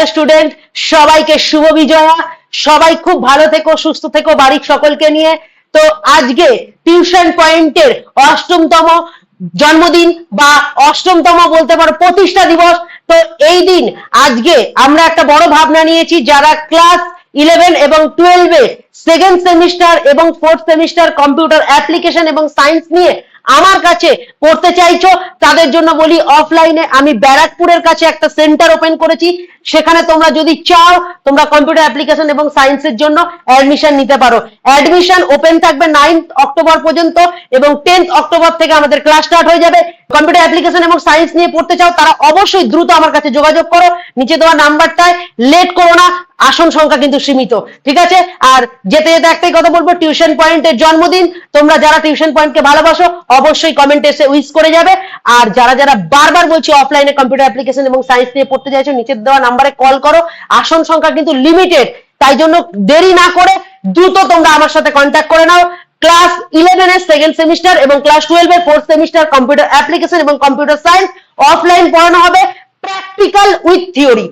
Dear student, সবাইকে শুভ বিজয়া। সবাই খুব ভালো থেকো, সুস্থ থেকো বাড়ির সকলকে নিয়ে। তো আজকে টিউশন পয়েন্টের অষ্টমতম জন্মদিন বা অষ্টমতম বলতে পারো প্রতিষ্ঠা দিবস। তো এই দিন আজকে আমরা একটা বড় ভাবনা নিয়েছি, যারা ক্লাস 11 এবং 12 সেকেন্ড সেমিস্টার এবং ফোর্থ সেমিস্টার কম্পিউটার অ্যাপ্লিকেশন এবং সায়েন্স নিয়ে আমার কাছে পড়তে চাইছো, তাদের জন্য বলি অফলাইনে আমি ব্যারাকপুরের কাছে একটা সেন্টার ওপেন করেছি। সেখানে তোমরা যদি চাও তোমরা কম্পিউটার অ্যাপ্লিকেশন এবং সায়েন্সের জন্য অ্যাডমিশন নিতে পারো। অ্যাডমিশন ওপেন থাকবে 9th অক্টোবর পর্যন্ত এবং 10th অক্টোবর থেকে আমাদের ক্লাস স্টার্ট হয়ে যাবে। কম্পিউটার অ্যাপ্লিকেশন এবং সায়েন্স নিয়ে পড়তে চাও তারা অবশ্যই দ্রুত আমার কাছে যোগাযোগ করো, নিচে দেওয়া নাম্বারটায়। লেট করো না, আসন সংখ্যা কিন্তু সীমিত, ঠিক আছে? আর যেতে যেতে একটাই কথা বলবো, টিউশন পয়েন্টের জন্মদিন। তোমরা যারা টিউশন পয়েন্টকে ভালোবাসো অবশ্যই কমেন্টে এসে উইশ করে যাবে। আর যারা যারা বারবার বলছি অফলাইনে কম্পিউটার অ্যাপ্লিকেশন এবং সায়েন্স নিয়ে পড়তে চাইছো, নিচে দেওয়া নাম্বারে কল করো। আসন সংখ্যা কিন্তু লিমিটেড, তাই জন্য দেরি না করে দ্রুত তোমরা আমার সাথে কন্ট্যাক্ট করে নাও। ক্লাস 11 এর সেকেন্ড সেমিস্টার এবং ক্লাস 12 এর ফোর্থ সেমিস্টার কম্পিউটার অ্যাপ্লিকেশন এবং কম্পিউটার সায়েন্স অফলাইন পড়ানো হবে, প্র্যাকটিক্যাল উইথ থিওরি।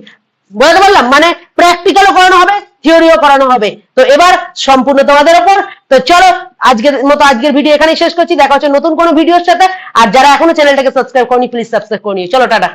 বুঝতে পারলাম? মানে প্র্যাকটিক্যালও করানো হবে, থিওরিও করানো হবে। তো এবার সম্পূর্ণ তোমাদের উপর। তো চলো আজকের মতো আজকের ভিডিও এখানেই শেষ করছি, দেখা হচ্ছে নতুন কোনো ভিডিওর সাথে। আর যারা এখনো চ্যানেলটাকে সাবস্ক্রাইব করনি প্লিজ সাবস্ক্রাইব করে নিও। চলো টাটা।